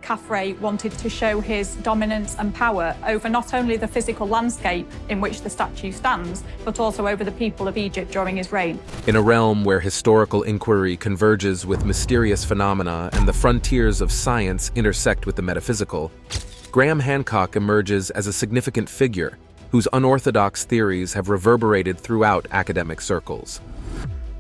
Khafre wanted to show his dominance and power over not only the physical landscape in which the statue stands, but also over the people of Egypt during his reign. In a realm where historical inquiry converges with mysterious phenomena and the frontiers of science intersect with the metaphysical, Graham Hancock emerges as a significant figure whose unorthodox theories have reverberated throughout academic circles.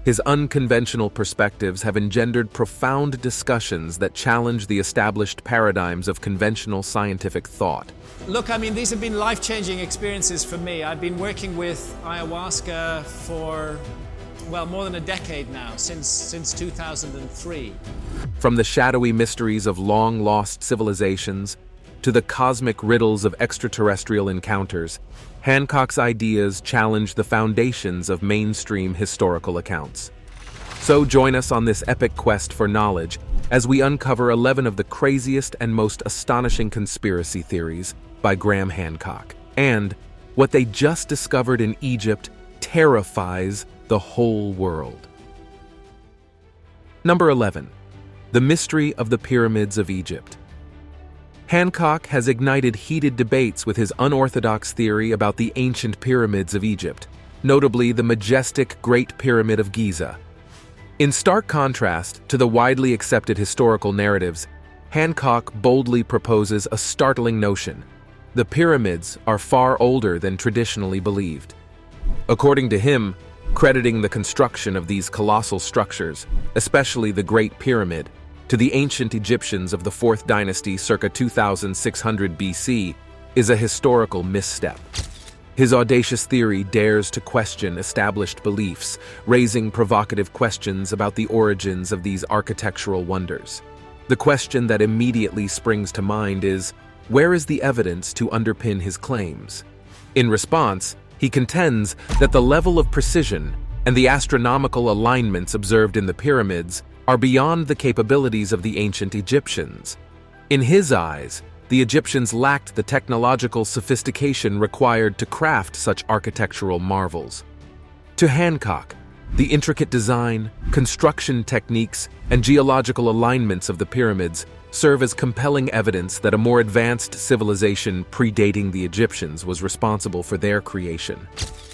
His unconventional perspectives have engendered profound discussions that challenge the established paradigms of conventional scientific thought. Look, I mean, these have been life-changing experiences for me. I've been working with ayahuasca for, well, more than a decade now, since 2003. From the shadowy mysteries of long-lost civilizations to the cosmic riddles of extraterrestrial encounters, Hancock's ideas challenge the foundations of mainstream historical accounts. So join us on this epic quest for knowledge as we uncover 11 of the craziest and most astonishing conspiracy theories by Graham Hancock. And what they just discovered in Egypt terrifies the whole world. Number 11. The Mystery of the Pyramids of Egypt. Hancock has ignited heated debates with his unorthodox theory about the ancient pyramids of Egypt, notably the majestic Great Pyramid of Giza. In stark contrast to the widely accepted historical narratives, Hancock boldly proposes a startling notion: the pyramids are far older than traditionally believed. According to him, crediting the construction of these colossal structures, especially the Great Pyramid, to the ancient Egyptians of the 4th dynasty circa 2600 BC is a historical misstep. His audacious theory dares to question established beliefs, raising provocative questions about the origins of these architectural wonders. The question that immediately springs to mind is, where is the evidence to underpin his claims? In response, he contends that the level of precision and the astronomical alignments observed in the pyramids are beyond the capabilities of the ancient Egyptians. In his eyes, the Egyptians lacked the technological sophistication required to craft such architectural marvels. To Hancock, the intricate design, construction techniques, and geological alignments of the pyramids serve as compelling evidence that a more advanced civilization predating the Egyptians was responsible for their creation.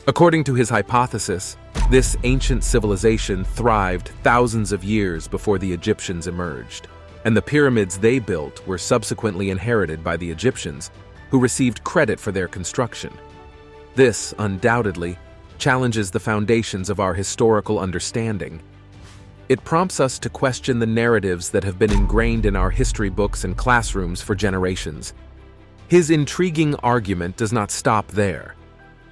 According to his hypothesis, this ancient civilization thrived thousands of years before the Egyptians emerged, and the pyramids they built were subsequently inherited by the Egyptians, who received credit for their construction. This, undoubtedly, challenges the foundations of our historical understanding. It prompts us to question the narratives that have been ingrained in our history books and classrooms for generations. His intriguing argument does not stop there.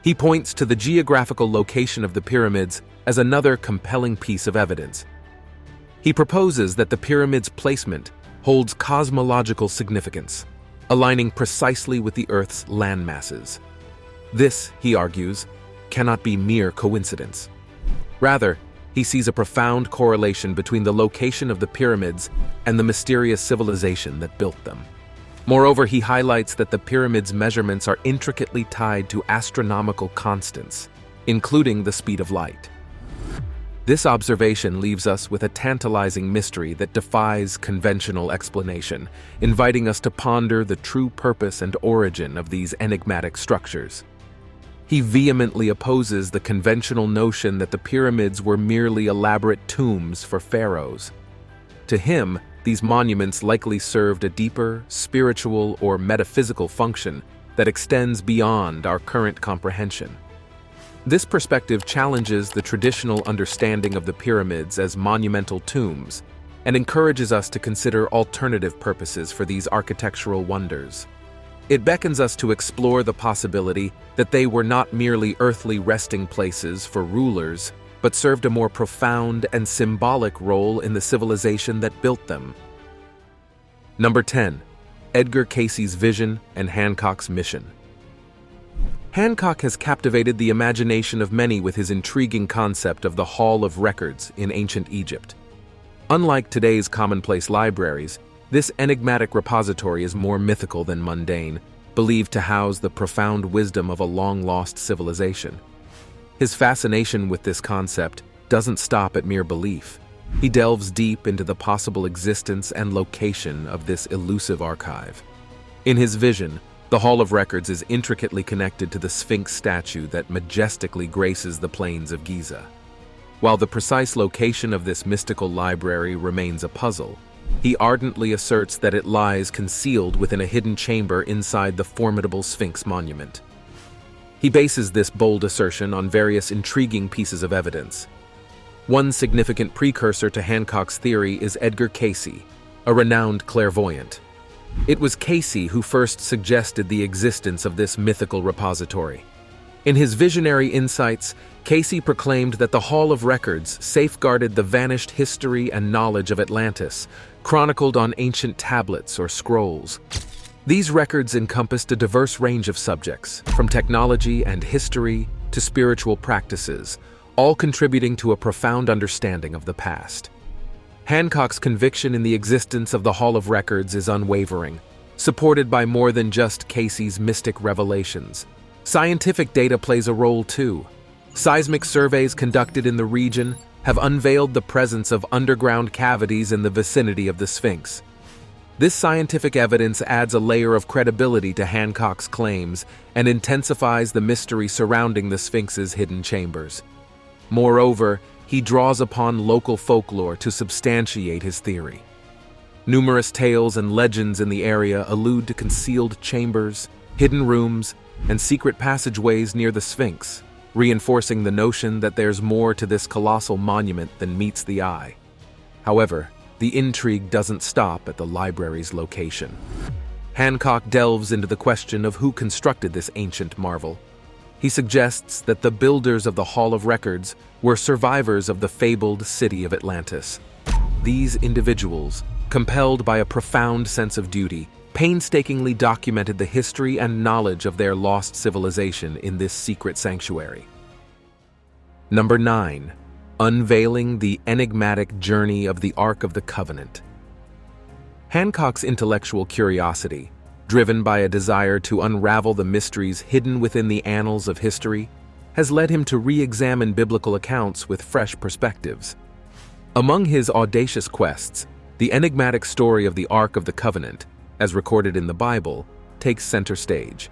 He points to the geographical location of the pyramids as another compelling piece of evidence. He proposes that the pyramid's placement holds cosmological significance, aligning precisely with the Earth's landmasses. This, he argues, cannot be mere coincidence. Rather, he sees a profound correlation between the location of the pyramids and the mysterious civilization that built them. Moreover, he highlights that the pyramids' measurements are intricately tied to astronomical constants, including the speed of light. This observation leaves us with a tantalizing mystery that defies conventional explanation, inviting us to ponder the true purpose and origin of these enigmatic structures. He vehemently opposes the conventional notion that the pyramids were merely elaborate tombs for pharaohs. To him, these monuments likely served a deeper, spiritual or metaphysical function that extends beyond our current comprehension. This perspective challenges the traditional understanding of the pyramids as monumental tombs and encourages us to consider alternative purposes for these architectural wonders. It beckons us to explore the possibility that they were not merely earthly resting places for rulers, but served a more profound and symbolic role in the civilization that built them. Number 10. Edgar Cayce's vision and Hancock's mission. Hancock has captivated the imagination of many with his intriguing concept of the Hall of Records in ancient Egypt. Unlike today's commonplace libraries, this enigmatic repository is more mythical than mundane, believed to house the profound wisdom of a long-lost civilization. His fascination with this concept doesn't stop at mere belief. He delves deep into the possible existence and location of this elusive archive. In his vision, the Hall of Records is intricately connected to the Sphinx statue that majestically graces the plains of Giza. While the precise location of this mystical library remains a puzzle, he ardently asserts that it lies concealed within a hidden chamber inside the formidable Sphinx monument. He bases this bold assertion on various intriguing pieces of evidence. One significant precursor to Hancock's theory is Edgar Cayce, a renowned clairvoyant. It was Cayce who first suggested the existence of this mythical repository. In his visionary insights, Cayce proclaimed that the Hall of Records safeguarded the vanished history and knowledge of Atlantis, chronicled on ancient tablets or scrolls. These records encompassed a diverse range of subjects, from technology and history to spiritual practices, all contributing to a profound understanding of the past. Hancock's conviction in the existence of the Hall of Records is unwavering, supported by more than just Cayce's mystic revelations. Scientific data plays a role too. Seismic surveys conducted in the region have unveiled the presence of underground cavities in the vicinity of the Sphinx. This scientific evidence adds a layer of credibility to Hancock's claims and intensifies the mystery surrounding the Sphinx's hidden chambers. Moreover, he draws upon local folklore to substantiate his theory. Numerous tales and legends in the area allude to concealed chambers, hidden rooms, and secret passageways near the Sphinx, reinforcing the notion that there's more to this colossal monument than meets the eye. However, the intrigue doesn't stop at the library's location. Hancock delves into the question of who constructed this ancient marvel. He suggests that the builders of the Hall of Records were survivors of the fabled city of Atlantis. These individuals, compelled by a profound sense of duty, painstakingly documented the history and knowledge of their lost civilization in this secret sanctuary. Number 9. Unveiling the enigmatic journey of the Ark of the Covenant. Hancock's intellectual curiosity, driven by a desire to unravel the mysteries hidden within the annals of history, has led him to re-examine biblical accounts with fresh perspectives. Among his audacious quests, the enigmatic story of the Ark of the Covenant, as recorded in the Bible, takes center stage.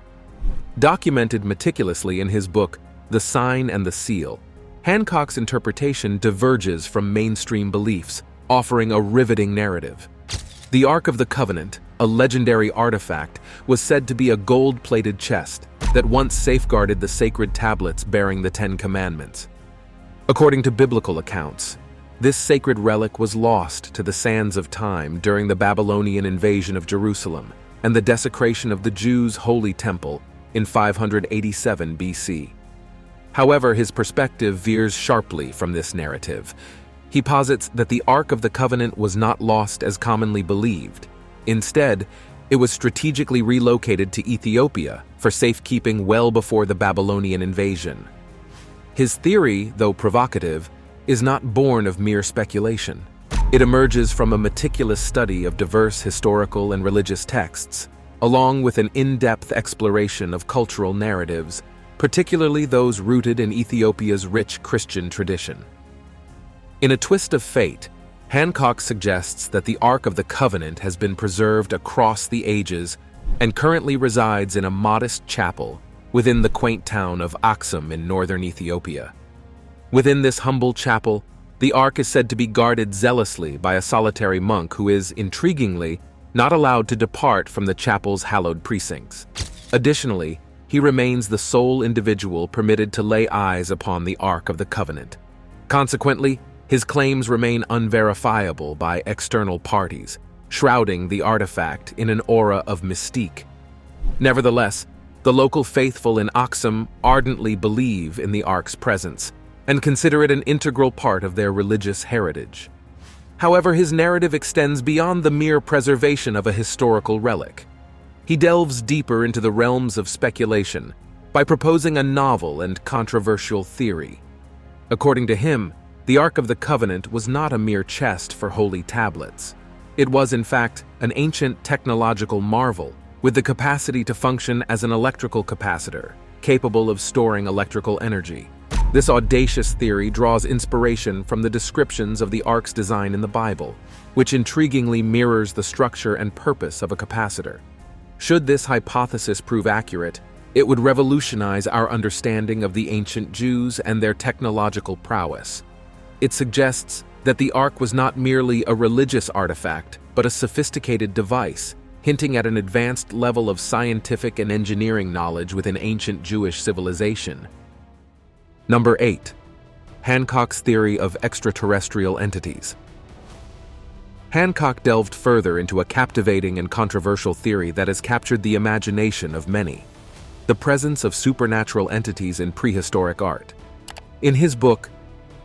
Documented meticulously in his book, The Sign and the Seal, Hancock's interpretation diverges from mainstream beliefs, offering a riveting narrative. The Ark of the Covenant, a legendary artifact, was said to be a gold-plated chest that once safeguarded the sacred tablets bearing the Ten Commandments. According to biblical accounts, this sacred relic was lost to the sands of time during the Babylonian invasion of Jerusalem and the desecration of the Jews' holy temple in 587 BC. However, his perspective veers sharply from this narrative. He posits that the Ark of the Covenant was not lost as commonly believed. Instead, it was strategically relocated to Ethiopia for safekeeping well before the Babylonian invasion. His theory, though provocative, is not born of mere speculation. It emerges from a meticulous study of diverse historical and religious texts, along with an in-depth exploration of cultural narratives, particularly those rooted in Ethiopia's rich Christian tradition. In a twist of fate, Hancock suggests that the Ark of the Covenant has been preserved across the ages and currently resides in a modest chapel within the quaint town of Aksum in northern Ethiopia. Within this humble chapel, the Ark is said to be guarded zealously by a solitary monk who is, intriguingly, not allowed to depart from the chapel's hallowed precincts. Additionally, he remains the sole individual permitted to lay eyes upon the Ark of the Covenant. Consequently, his claims remain unverifiable by external parties, shrouding the artifact in an aura of mystique. Nevertheless, the local faithful in Aksum ardently believe in the Ark's presence and consider it an integral part of their religious heritage. However, his narrative extends beyond the mere preservation of a historical relic. He delves deeper into the realms of speculation by proposing a novel and controversial theory. According to him, the Ark of the Covenant was not a mere chest for holy tablets. It was, in fact, an ancient technological marvel with the capacity to function as an electrical capacitor, capable of storing electrical energy. This audacious theory draws inspiration from the descriptions of the ark's design in the Bible, which intriguingly mirrors the structure and purpose of a capacitor. Should this hypothesis prove accurate, it would revolutionize our understanding of the ancient Jews and their technological prowess. It suggests that the ark was not merely a religious artifact, but a sophisticated device, hinting at an advanced level of scientific and engineering knowledge within ancient Jewish civilization. Number 8. Hancock's theory of extraterrestrial entities. Hancock delved further into a captivating and controversial theory that has captured the imagination of many: the presence of supernatural entities in prehistoric art. In his book,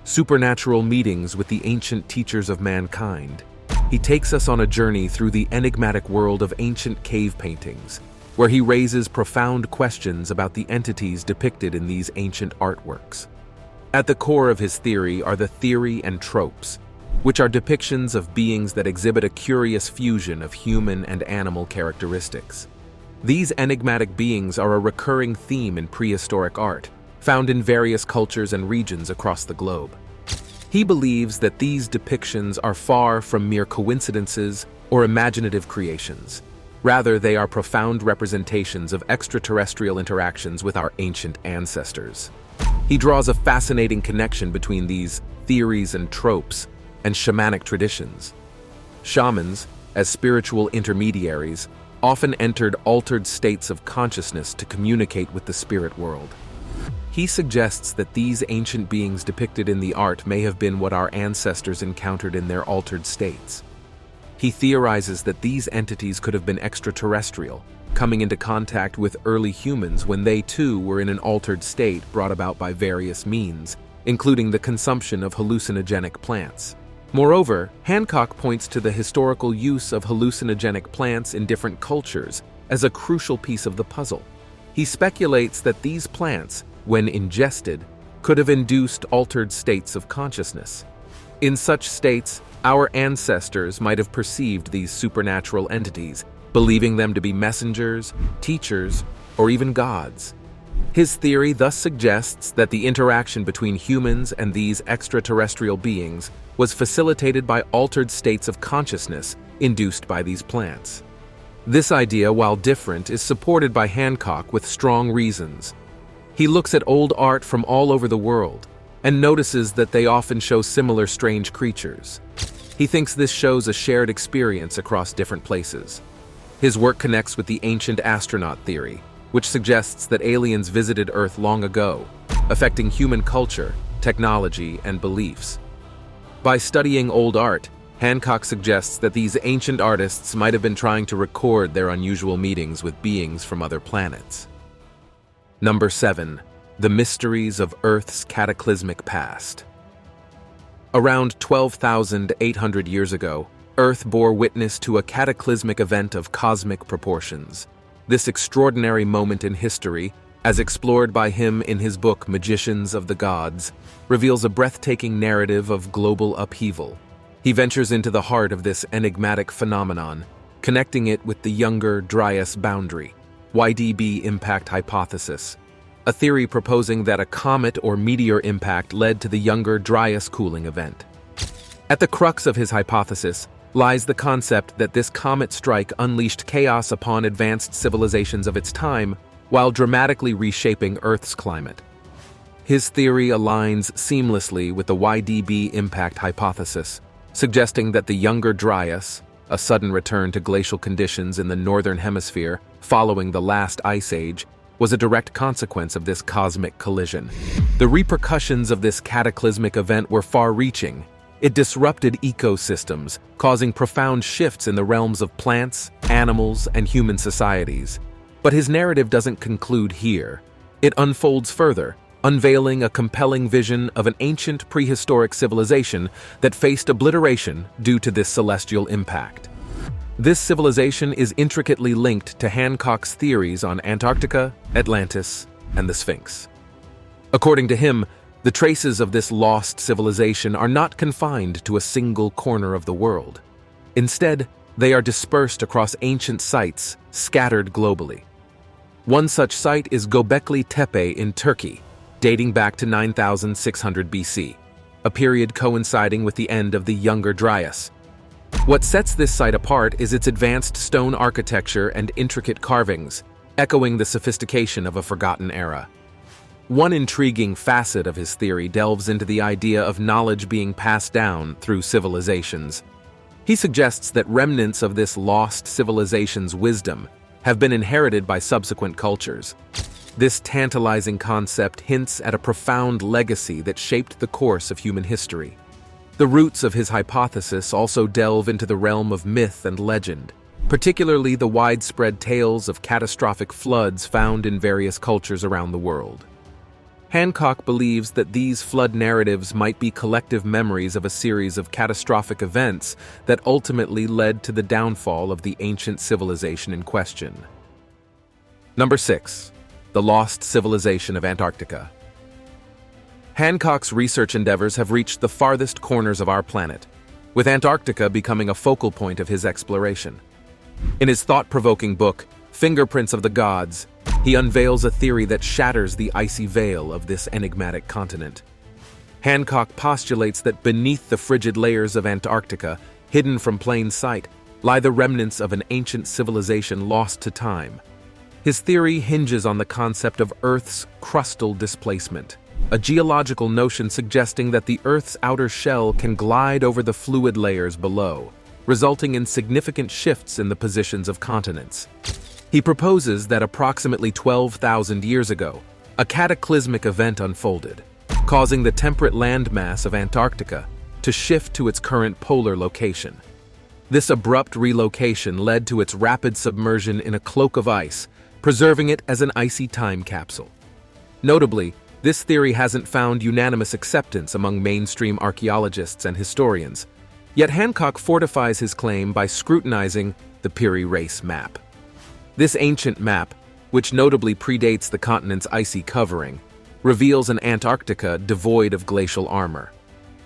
Supernatural Meetings with the Ancient Teachers of Mankind, he takes us on a journey through the enigmatic world of ancient cave paintings, where he raises profound questions about the entities depicted in these ancient artworks. At the core of his theory are the theory and tropes, which are depictions of beings that exhibit a curious fusion of human and animal characteristics. These enigmatic beings are a recurring theme in prehistoric art, found in various cultures and regions across the globe. He believes that these depictions are far from mere coincidences or imaginative creations. Rather, they are profound representations of extraterrestrial interactions with our ancient ancestors. He draws a fascinating connection between these theories and tropes and shamanic traditions. Shamans, as spiritual intermediaries, often entered altered states of consciousness to communicate with the spirit world. He suggests that these ancient beings depicted in the art may have been what our ancestors encountered in their altered states. He theorizes that these entities could have been extraterrestrial, coming into contact with early humans when they too were in an altered state brought about by various means, including the consumption of hallucinogenic plants. Moreover, Hancock points to the historical use of hallucinogenic plants in different cultures as a crucial piece of the puzzle. He speculates that these plants, when ingested, could have induced altered states of consciousness. In such states, our ancestors might have perceived these supernatural entities, believing them to be messengers, teachers, or even gods. His theory thus suggests that the interaction between humans and these extraterrestrial beings was facilitated by altered states of consciousness induced by these plants. This idea, while different, is supported by Hancock with strong reasons. He looks at old art from all over the world and notices that they often show similar strange creatures. He thinks this shows a shared experience across different places. His work connects with the ancient astronaut theory, which suggests that aliens visited Earth long ago, affecting human culture, technology, and beliefs. By studying old art, Hancock suggests that these ancient artists might have been trying to record their unusual meetings with beings from other planets. Number 7. The mysteries of Earth's cataclysmic past. Around 12,800 years ago, Earth bore witness to a cataclysmic event of cosmic proportions. This extraordinary moment in history, as explored by him in his book Magicians of the Gods, reveals a breathtaking narrative of global upheaval. He ventures into the heart of this enigmatic phenomenon, connecting it with the Younger Dryas boundary, YDB impact hypothesis, a theory proposing that a comet or meteor impact led to the Younger Dryas cooling event. At the crux of his hypothesis lies the concept that this comet strike unleashed chaos upon advanced civilizations of its time while dramatically reshaping Earth's climate. His theory aligns seamlessly with the YDB impact hypothesis, suggesting that the Younger Dryas, a sudden return to glacial conditions in the northern hemisphere following the last ice age, was a direct consequence of this cosmic collision. The repercussions of this cataclysmic event were far-reaching. It disrupted ecosystems, causing profound shifts in the realms of plants, animals, and human societies. But his narrative doesn't conclude here. It unfolds further, unveiling a compelling vision of an ancient prehistoric civilization that faced obliteration due to this celestial impact. This civilization is intricately linked to Hancock's theories on Antarctica, Atlantis, and the Sphinx. According to him, the traces of this lost civilization are not confined to a single corner of the world. Instead, they are dispersed across ancient sites scattered globally. One such site is Göbekli Tepe in Turkey, dating back to 9600 BC, a period coinciding with the end of the Younger Dryas. What sets this site apart is its advanced stone architecture and intricate carvings, echoing the sophistication of a forgotten era. One intriguing facet of his theory delves into the idea of knowledge being passed down through civilizations. He suggests that remnants of this lost civilization's wisdom have been inherited by subsequent cultures. This tantalizing concept hints at a profound legacy that shaped the course of human history. The roots of his hypothesis also delve into the realm of myth and legend, particularly the widespread tales of catastrophic floods found in various cultures around the world. Hancock believes that these flood narratives might be collective memories of a series of catastrophic events that ultimately led to the downfall of the ancient civilization in question. Number 6. The Lost Civilization of Antarctica. Hancock's research endeavors have reached the farthest corners of our planet, with Antarctica becoming a focal point of his exploration. In his thought-provoking book, Fingerprints of the Gods, he unveils a theory that shatters the icy veil of this enigmatic continent. Hancock postulates that beneath the frigid layers of Antarctica, hidden from plain sight, lie the remnants of an ancient civilization lost to time. His theory hinges on the concept of Earth's crustal displacement, a geological notion suggesting that the Earth's outer shell can glide over the fluid layers below, resulting in significant shifts in the positions of continents. He proposes that approximately 12,000 years ago, a cataclysmic event unfolded, causing the temperate landmass of Antarctica to shift to its current polar location. This abrupt relocation led to its rapid submersion in a cloak of ice, preserving it as an icy time capsule. Notably, this theory hasn't found unanimous acceptance among mainstream archaeologists and historians, yet Hancock fortifies his claim by scrutinizing the Piri Reis map. This ancient map, which notably predates the continent's icy covering, reveals an Antarctica devoid of glacial armor.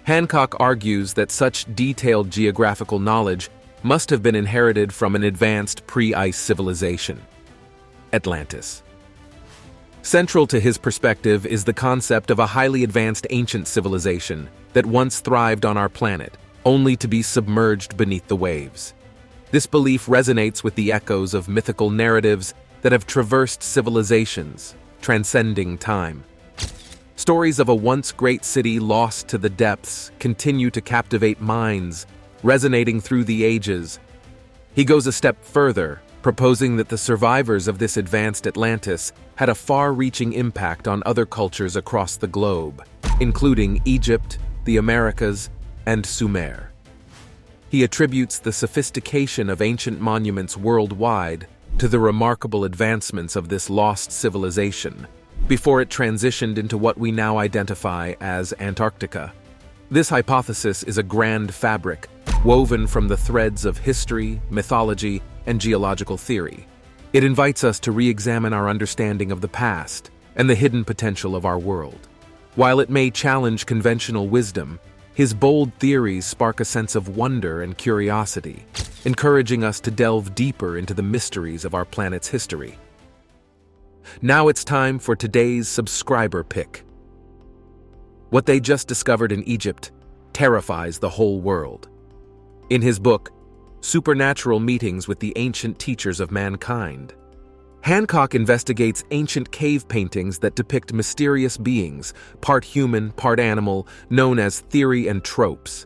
Hancock argues that such detailed geographical knowledge must have been inherited from an advanced pre-ice civilization, Atlantis. Central to his perspective is the concept of a highly advanced ancient civilization that once thrived on our planet, only to be submerged beneath the waves. This belief resonates with the echoes of mythical narratives that have traversed civilizations, transcending time. Stories of a once great city lost to the depths continue to captivate minds, resonating through the ages. He goes a step further, proposing that the survivors of this advanced Atlantis had a far-reaching impact on other cultures across the globe, including Egypt, the Americas, and Sumer. He attributes the sophistication of ancient monuments worldwide to the remarkable advancements of this lost civilization, before it transitioned into what we now identify as Antarctica. This hypothesis is a grand fabric, woven from the threads of history, mythology, and geological theory. It invites us to re-examine our understanding of the past and the hidden potential of our world. While it may challenge conventional wisdom, his bold theories spark a sense of wonder and curiosity, encouraging us to delve deeper into the mysteries of our planet's history. Now it's time for today's subscriber pick. What they just discovered in Egypt terrifies the whole world. In his book, Supernatural Meetings with the Ancient Teachers of Mankind, Hancock investigates ancient cave paintings that depict mysterious beings, part human, part animal, known as theory and tropes.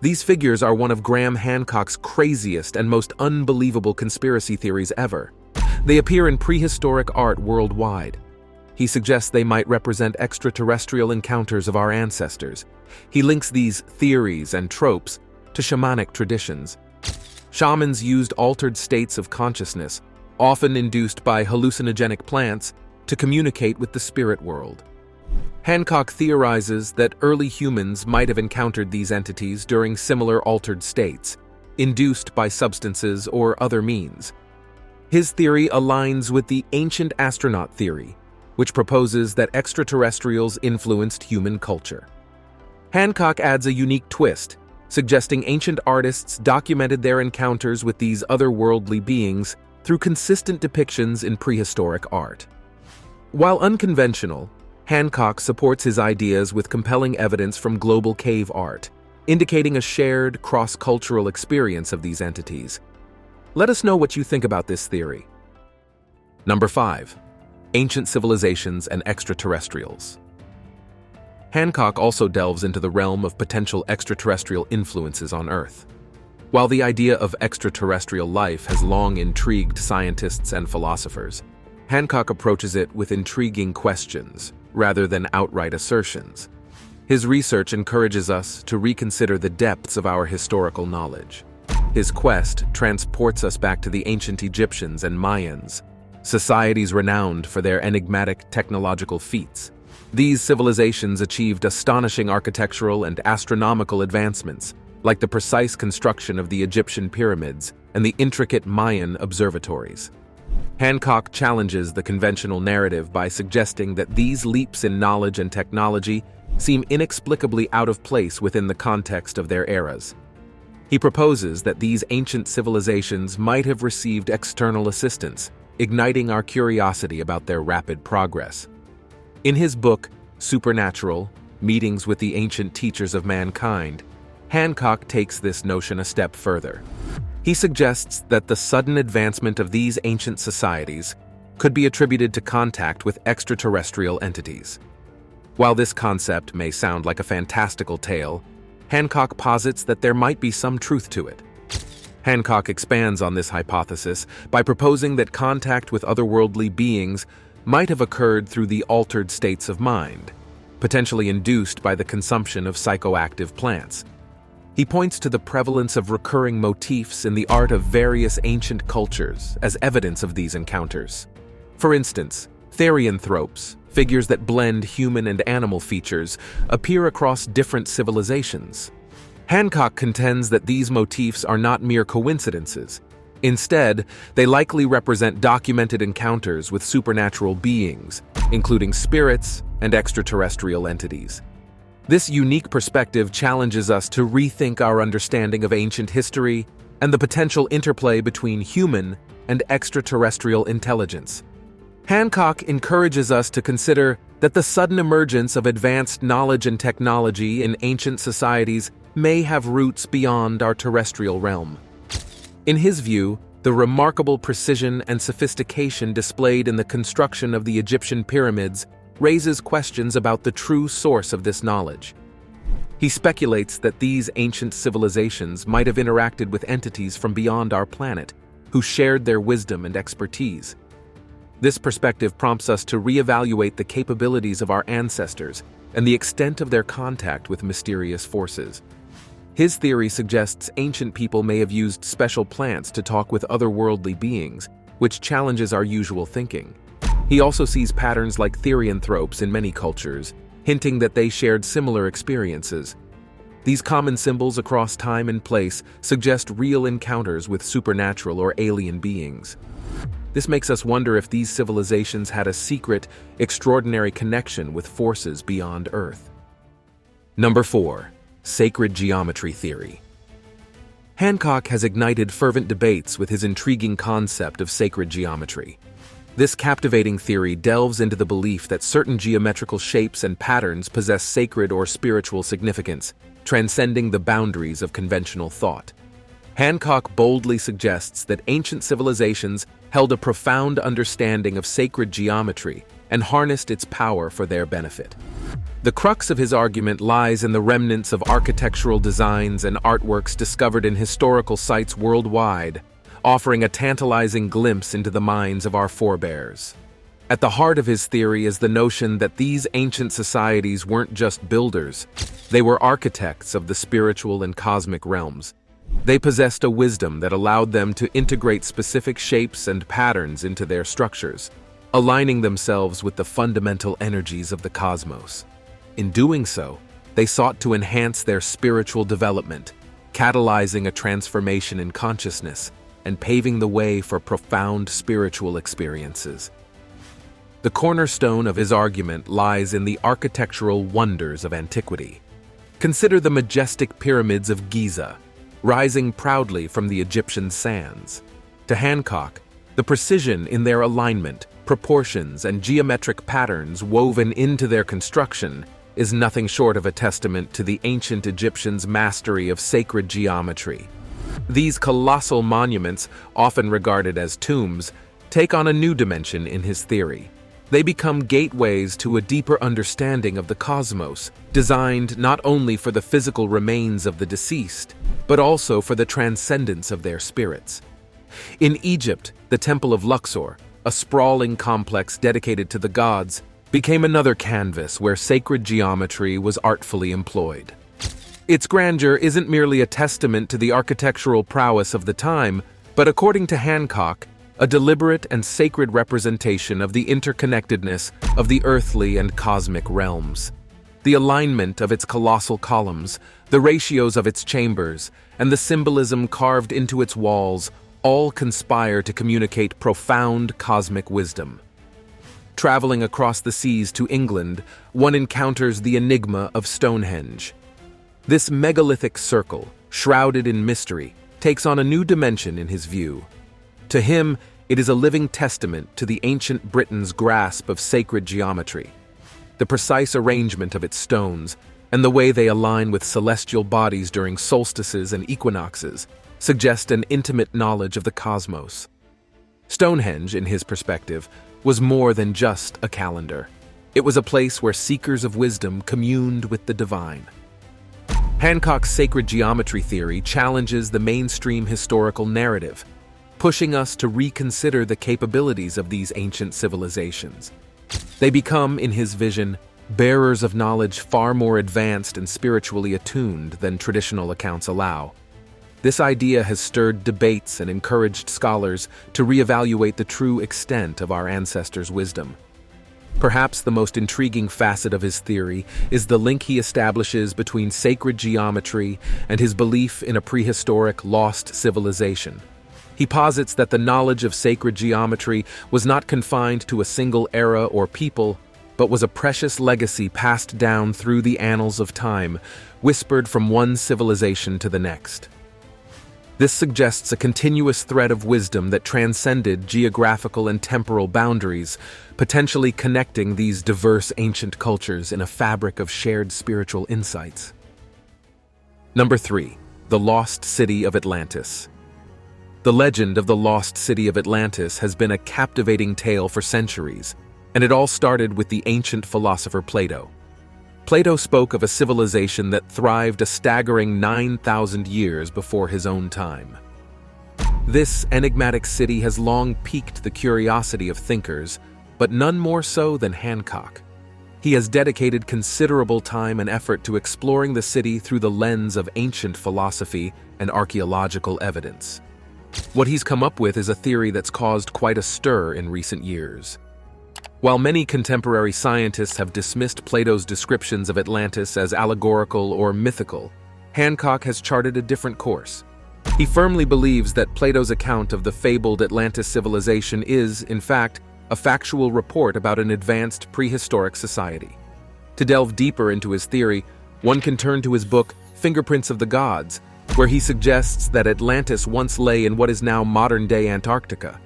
These figures are one of Graham Hancock's craziest and most unbelievable conspiracy theories ever. They appear in prehistoric art worldwide. He suggests they might represent extraterrestrial encounters of our ancestors. He links these theories and tropes to shamanic traditions. Shamans used altered states of consciousness, often induced by hallucinogenic plants, to communicate with the spirit world. Hancock theorizes that early humans might have encountered these entities during similar altered states, induced by substances or other means. His theory aligns with the ancient astronaut theory, which proposes that extraterrestrials influenced human culture. Hancock adds a unique twist, suggesting ancient artists documented their encounters with these otherworldly beings through consistent depictions in prehistoric art. While unconventional, Hancock supports his ideas with compelling evidence from global cave art, indicating a shared, cross-cultural experience of these entities. Let us know what you think about this theory. Number 5. Ancient civilizations and extraterrestrials. Hancock also delves into the realm of potential extraterrestrial influences on Earth. While the idea of extraterrestrial life has long intrigued scientists and philosophers, Hancock approaches it with intriguing questions rather than outright assertions. His research encourages us to reconsider the depths of our historical knowledge. His quest transports us back to the ancient Egyptians and Mayans, societies renowned for their enigmatic technological feats. These civilizations achieved astonishing architectural and astronomical advancements, like the precise construction of the Egyptian pyramids and the intricate Mayan observatories. Hancock challenges the conventional narrative by suggesting that these leaps in knowledge and technology seem inexplicably out of place within the context of their eras. He proposes that these ancient civilizations might have received external assistance, igniting our curiosity about their rapid progress. In his book, Supernatural: Meetings with the Ancient Teachers of Mankind, Hancock takes this notion a step further. He suggests that the sudden advancement of these ancient societies could be attributed to contact with extraterrestrial entities. While this concept may sound like a fantastical tale, Hancock posits that there might be some truth to it. Hancock expands on this hypothesis by proposing that contact with otherworldly beings might have occurred through the altered states of mind, potentially induced by the consumption of psychoactive plants. He points to the prevalence of recurring motifs in the art of various ancient cultures as evidence of these encounters. For instance, therianthropes, figures that blend human and animal features, appear across different civilizations. Hancock contends that these motifs are not mere coincidences. Instead, they likely represent documented encounters with supernatural beings, including spirits and extraterrestrial entities. This unique perspective challenges us to rethink our understanding of ancient history and the potential interplay between human and extraterrestrial intelligence. Hancock encourages us to consider that the sudden emergence of advanced knowledge and technology in ancient societies may have roots beyond our terrestrial realm. In his view, the remarkable precision and sophistication displayed in the construction of the Egyptian pyramids raises questions about the true source of this knowledge. He speculates that these ancient civilizations might have interacted with entities from beyond our planet, who shared their wisdom and expertise. This perspective prompts us to reevaluate the capabilities of our ancestors and the extent of their contact with mysterious forces. His theory suggests ancient people may have used special plants to talk with otherworldly beings, which challenges our usual thinking. He also sees patterns like therianthropes in many cultures, hinting that they shared similar experiences. These common symbols across time and place suggest real encounters with supernatural or alien beings. This makes us wonder if these civilizations had a secret, extraordinary connection with forces beyond Earth. Number 4. Sacred geometry theory. Hancock has ignited fervent debates with his intriguing concept of sacred geometry. This captivating theory delves into the belief that certain geometrical shapes and patterns possess sacred or spiritual significance, transcending the boundaries of conventional thought. Hancock boldly suggests that ancient civilizations held a profound understanding of sacred geometry and harnessed its power for their benefit. The crux of his argument lies in the remnants of architectural designs and artworks discovered in historical sites worldwide, offering a tantalizing glimpse into the minds of our forebears. At the heart of his theory is the notion that these ancient societies weren't just builders, they were architects of the spiritual and cosmic realms. They possessed a wisdom that allowed them to integrate specific shapes and patterns into their structures, aligning themselves with the fundamental energies of the cosmos. In doing so, they sought to enhance their spiritual development, catalyzing a transformation in consciousness and paving the way for profound spiritual experiences. The cornerstone of his argument lies in the architectural wonders of antiquity. Consider the majestic pyramids of Giza, rising proudly from the Egyptian sands. To Hancock, the precision in their alignment proportions, and geometric patterns woven into their construction is nothing short of a testament to the ancient Egyptians' mastery of sacred geometry. These colossal monuments, often regarded as tombs, take on a new dimension in his theory. They become gateways to a deeper understanding of the cosmos, designed not only for the physical remains of the deceased, but also for the transcendence of their spirits. In Egypt, the Temple of Luxor, a sprawling complex dedicated to the gods, became another canvas where sacred geometry was artfully employed. Its grandeur isn't merely a testament to the architectural prowess of the time, but according to Hancock, a deliberate and sacred representation of the interconnectedness of the earthly and cosmic realms. The alignment of its colossal columns, the ratios of its chambers, and the symbolism carved into its walls all conspire to communicate profound cosmic wisdom. Traveling across the seas to England, one encounters the enigma of Stonehenge. This megalithic circle, shrouded in mystery, takes on a new dimension in his view. To him, it is a living testament to the ancient Britons' grasp of sacred geometry. The precise arrangement of its stones, and the way they align with celestial bodies during solstices and equinoxes, suggest an intimate knowledge of the cosmos. Stonehenge, in his perspective, was more than just a calendar. It was a place where seekers of wisdom communed with the divine. Hancock's sacred geometry theory challenges the mainstream historical narrative, pushing us to reconsider the capabilities of these ancient civilizations. They become, in his vision, bearers of knowledge far more advanced and spiritually attuned than traditional accounts allow. This idea has stirred debates and encouraged scholars to reevaluate the true extent of our ancestors' wisdom. Perhaps the most intriguing facet of his theory is the link he establishes between sacred geometry and his belief in a prehistoric lost civilization. He posits that the knowledge of sacred geometry was not confined to a single era or people, but was a precious legacy passed down through the annals of time, whispered from one civilization to the next. This suggests a continuous thread of wisdom that transcended geographical and temporal boundaries, potentially connecting these diverse ancient cultures in a fabric of shared spiritual insights. Number 3. The Lost City of Atlantis. The legend of the lost city of Atlantis has been a captivating tale for centuries, and it all started with the ancient philosopher Plato. Plato spoke of a civilization that thrived a staggering 9,000 years before his own time. This enigmatic city has long piqued the curiosity of thinkers, but none more so than Hancock. He has dedicated considerable time and effort to exploring the city through the lens of ancient philosophy and archaeological evidence. What he's come up with is a theory that's caused quite a stir in recent years. While many contemporary scientists have dismissed Plato's descriptions of Atlantis as allegorical or mythical, Hancock has charted a different course. He firmly believes that Plato's account of the fabled Atlantis civilization is, in fact, a factual report about an advanced prehistoric society. To delve deeper into his theory, one can turn to his book, Fingerprints of the Gods, where he suggests that Atlantis once lay in what is now modern-day Antarctica.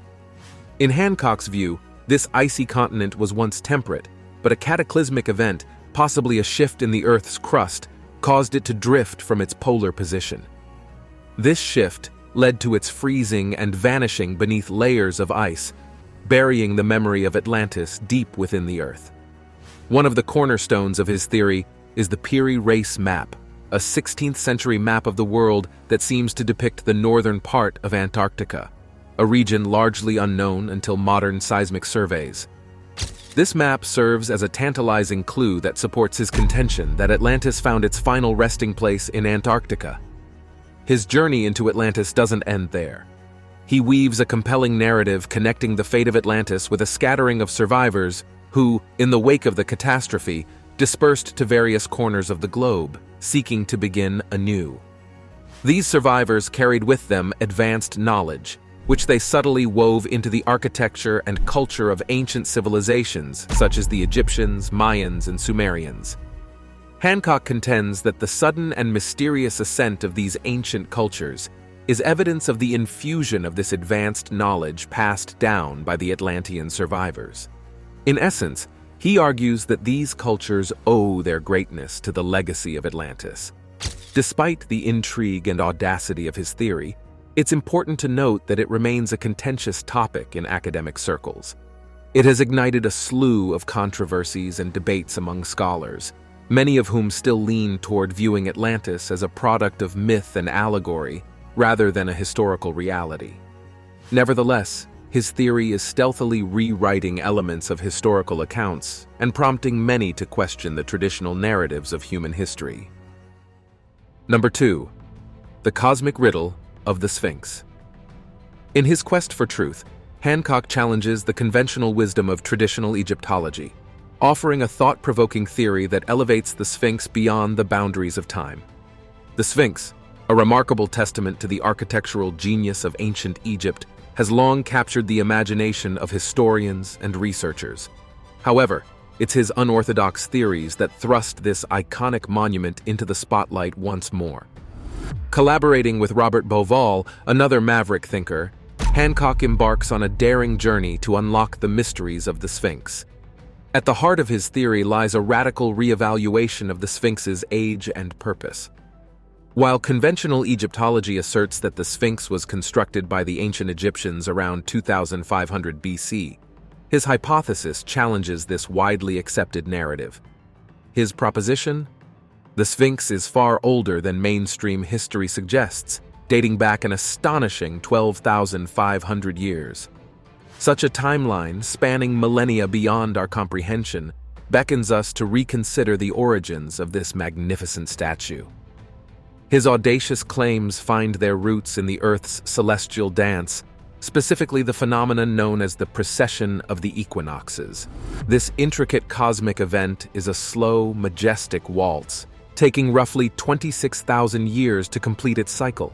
In Hancock's view, this icy continent was once temperate, but a cataclysmic event, possibly a shift in the Earth's crust, caused it to drift from its polar position. This shift led to its freezing and vanishing beneath layers of ice, burying the memory of Atlantis deep within the Earth. One of the cornerstones of his theory is the Piri Reis map, a 16th century map of the world that seems to depict the northern part of Antarctica, a region largely unknown until modern seismic surveys. This map serves as a tantalizing clue that supports his contention that Atlantis found its final resting place in Antarctica. His journey into Atlantis doesn't end there. He weaves a compelling narrative connecting the fate of Atlantis with a scattering of survivors who, in the wake of the catastrophe, dispersed to various corners of the globe, seeking to begin anew. These survivors carried with them advanced knowledge, which they subtly wove into the architecture and culture of ancient civilizations such as the Egyptians, Mayans, and Sumerians. Hancock contends that the sudden and mysterious ascent of these ancient cultures is evidence of the infusion of this advanced knowledge passed down by the Atlantean survivors. In essence, he argues that these cultures owe their greatness to the legacy of Atlantis. Despite the intrigue and audacity of his theory, it's important to note that it remains a contentious topic in academic circles. It has ignited a slew of controversies and debates among scholars, many of whom still lean toward viewing Atlantis as a product of myth and allegory rather than a historical reality. Nevertheless, his theory is stealthily rewriting elements of historical accounts and prompting many to question the traditional narratives of human history. Number 2. The cosmic riddle of the Sphinx. In his quest for truth, Hancock challenges the conventional wisdom of traditional Egyptology, offering a thought-provoking theory that elevates the Sphinx beyond the boundaries of time. The Sphinx, a remarkable testament to the architectural genius of ancient Egypt, has long captured the imagination of historians and researchers. However, it's his unorthodox theories that thrust this iconic monument into the spotlight once more. Collaborating with Robert Bauval, another maverick thinker, Hancock embarks on a daring journey to unlock the mysteries of the Sphinx. At the heart of his theory lies a radical reevaluation of the Sphinx's age and purpose. While conventional Egyptology asserts that the Sphinx was constructed by the ancient Egyptians around 2500 BC, his hypothesis challenges this widely accepted narrative. His proposition? The Sphinx is far older than mainstream history suggests, dating back an astonishing 12,500 years. Such a timeline, spanning millennia beyond our comprehension, beckons us to reconsider the origins of this magnificent statue. His audacious claims find their roots in the Earth's celestial dance, specifically the phenomenon known as the precession of the equinoxes. This intricate cosmic event is a slow, majestic waltz, taking roughly 26,000 years to complete its cycle.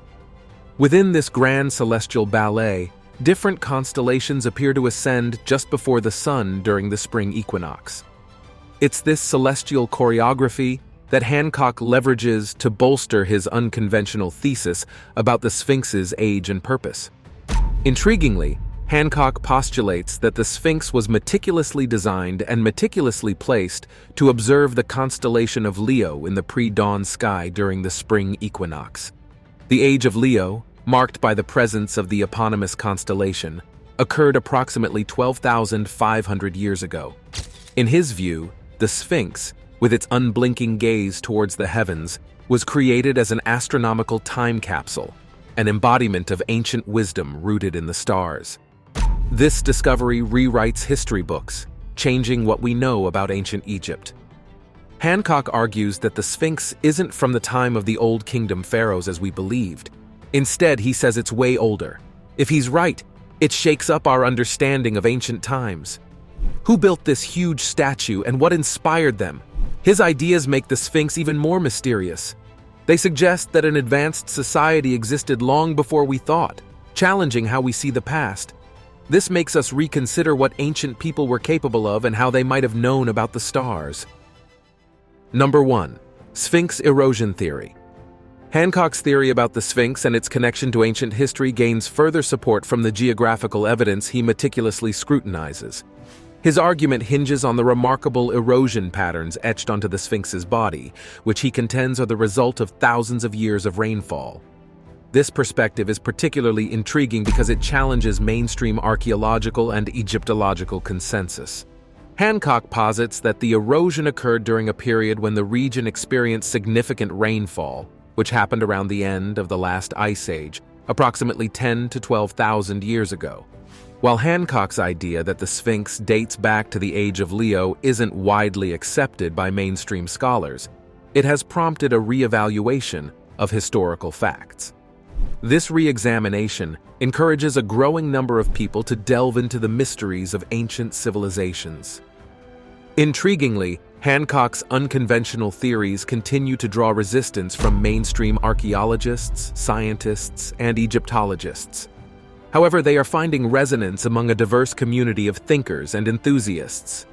Within this grand celestial ballet, different constellations appear to ascend just before the sun during the spring equinox. It's this celestial choreography that Hancock leverages to bolster his unconventional thesis about the Sphinx's age and purpose. Intriguingly, Hancock postulates that the Sphinx was meticulously designed and meticulously placed to observe the constellation of Leo in the pre-dawn sky during the spring equinox. The age of Leo, marked by the presence of the eponymous constellation, occurred approximately 12,500 years ago. In his view, the Sphinx, with its unblinking gaze towards the heavens, was created as an astronomical time capsule, an embodiment of ancient wisdom rooted in the stars. This discovery rewrites history books, changing what we know about ancient Egypt. Hancock argues that the Sphinx isn't from the time of the Old Kingdom pharaohs as we believed. Instead, he says it's way older. If he's right, it shakes up our understanding of ancient times. Who built this huge statue and what inspired them? His ideas make the Sphinx even more mysterious. They suggest that an advanced society existed long before we thought, challenging how we see the past. This makes us reconsider what ancient people were capable of and how they might have known about the stars. Number 1. Sphinx erosion theory. Hancock's theory about the Sphinx and its connection to ancient history gains further support from the geographical evidence he meticulously scrutinizes. His argument hinges on the remarkable erosion patterns etched onto the Sphinx's body, which he contends are the result of thousands of years of rainfall. This perspective is particularly intriguing because it challenges mainstream archaeological and Egyptological consensus. Hancock posits that the erosion occurred during a period when the region experienced significant rainfall, which happened around the end of the last ice age, approximately 10 to 12,000 years ago. While Hancock's idea that the Sphinx dates back to the age of Leo isn't widely accepted by mainstream scholars, it has prompted a re-evaluation of historical facts. This re-examination encourages a growing number of people to delve into the mysteries of ancient civilizations. Intriguingly, Hancock's unconventional theories continue to draw resistance from mainstream archaeologists, scientists, and Egyptologists. However, they are finding resonance among a diverse community of thinkers and enthusiasts.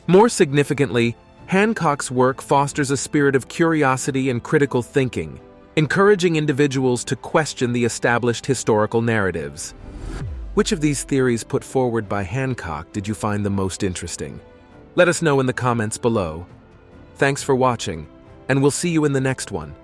More significantly, Hancock's work fosters a spirit of curiosity and critical thinking, encouraging individuals to question the established historical narratives. Which of these theories put forward by Hancock did you find the most interesting? Let us know in the comments below. Thanks for watching, and we'll see you in the next one.